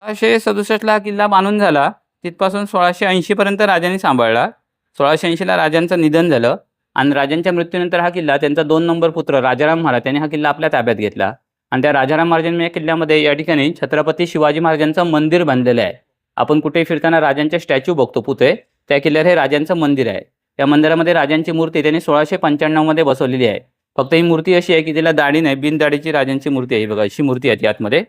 1667ला हा किल्ला बांधून झाला. तिथपासून 1680 पर्यंत राजांनी सांभाळला. 1680ला राजांचं निधन झालं आणि राजांच्या मृत्यूनंतर हा किल्ला त्यांचा 2 नंबर पुत्र राजाराम महाराज यांनी हा किल्ला आपल्या ताब्यात घेतला आणि त्या राजाराम महाराजांनी या किल्ल्यामध्ये या ठिकाणी छत्रपती शिवाजी महाराजांचं मंदिर बांधलेलं आहे. आपण कुठेही फिरताना राजांचे स्टॅच्यू बघतो पुतळे, त्या किल्ल्यावर हे राजांचं मंदिर आहे. त्या मंदिरामध्ये राजांची मूर्ती त्यांनी 1695 मध्ये बसवलेली आहे. फक्त ही मूर्ती अशी आहे की तिला दाढी नाही, बिनदाढीची राजांची मूर्ती आहे. बघा अशी मूर्ती आहे ती आतमध्ये.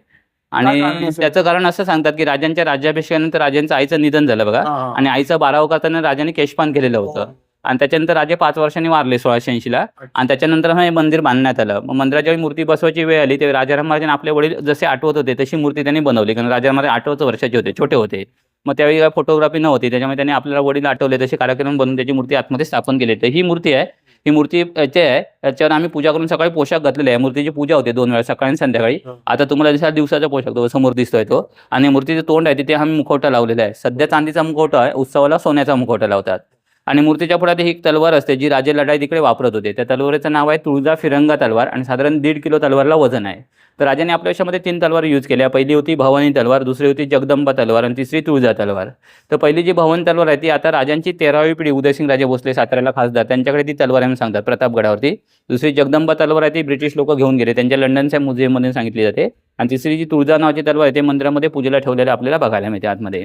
आणि त्याचं कारण असं सांगतात की राजांच्या राज्याभिषेकानंतर राजांचं आईचं निधन झालं बघा आणि आईचा 12वा करताना राजांनी केशपान केलेलं होतं आणि त्याच्यानंतर राजे 5 वर्षांनी वारले 1680ला आणि त्याच्यानंतर हे मंदिर बांधण्यात आलं. मग मंदिराच्या मूर्ती बसवायची वेळ आली ते राजाराम महाराजांनी आपले वडील जसे आठवत होते तशी मूर्ती त्यांनी बनवली, कारण राजाराम महाराज 8 वर्षाचे होते, छोटे होते. मग त्यावेळी काय फोटोग्राफी नव्हती, त्याच्यामुळे त्यांनी आपल्याला वडील आठवले तसे कार्यक्रम बनवून त्याची मूर्ती आतमध्ये स्थापन केली. तर ही मूर्ती आहे, ही मूर्ती याची आहे, याच्यावर आम्ही पूजा करून सकाळी पोशाख घातलेले आहे. मूर्तीची पूजा होते 2 वेळा, सकाळी आणि संध्याकाळी. आता तुम्हाला दिसला दिवसाचा पोशाख तो समोर दिसतोय तो, आणि मूर्तीचे तोंड आहे तिथे आम्ही मुखवटा लावलेला आहे. सध्या चांदीचा मुखवटा आहे, उत्सवाला सोन्याचा मुखवटा लावतात. आणि मूर्तीच्या पुढे ही एक तलवार असते जी राजे लढाई तिकडे वापरत होते. त्या तलवारीचं नाव आहे तुळजा फिरंगा तलवार आणि साधारण 1.5 किलो तलवारला वजन आहे. तर राजाने आपल्या आयुष्यामध्ये 3 तलवार यूज केल्या. पहिली होती भवानी तलवार, दुसरी होती जगदंबा तलवार आणि तिसरी तुळजा तलवार. तर पहिली जी भवानी तलवार आहे ती आता राजांची 13वी पिढी उदयसिंग राजे भोसले साताऱ्याला खासदार त्यांच्याकडे ती तलवार आहे सांगतात प्रतापगडावरती. दुसरी जगदंबा तलवार आहे ती ब्रिटिश लोक घेऊन गेले, त्यांच्या लंडनच्या म्युझियममध्ये सांगितली जाते. आणि तिसरी जी तुळजा नावाची तलवार आहे ते मंदिरामध्ये पूजेला ठेवलेले आपल्याला बघायला मिळते आतमध्ये,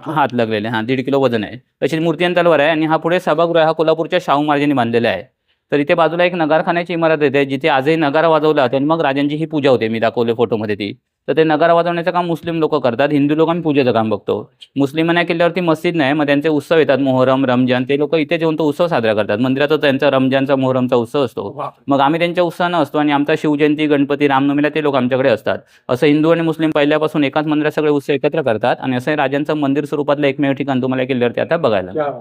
हात लागलेले. 1.5 किलो वजन आहे. तशी मूर्ती आणि तलवार आहे. आणि हा पुढे सभागृह हा कोल्हापूरच्या शाहू महाराजांनी बांधलेला आहे. तर इथे बाजूला एक नगारखान्याची इमारत आहे जिथे आजही नगारा वाजवला आणि मग राजांची ही पूजा होते. मी दाखवले फोटोमध्ये ती. तर ते नगारा वाजवण्याचं काम मुस्लिम लोक करतात, हिंदू लोक आम्ही पूजेचं काम बघतो. मुस्लिमांना किल्ल्यावरती मस्जिद नाही, मग त्यांचे उत्सव येतात, मोहरम रमजान, ते लोक इथे जेवण तो उत्सव साजरा करतात. मंदिरातच त्यांचा रमजानचा मोहरमचा उत्सव असतो. मग आम्ही त्यांच्या उत्साहानं असतो आणि आमचा शिवजयंती गणपती रामनवमीला ते लोक आमच्याकडे असतात. असं हिंदू आणि मुस्लिम पहिल्यापासून एकाच मंदिरात सगळे उत्सव एकत्र करतात आणि असं राजांचं मंदिर स्वरूपातलं एकमेव ठिकाण तुम्हाला किल्ल्यावरती आता बघायला.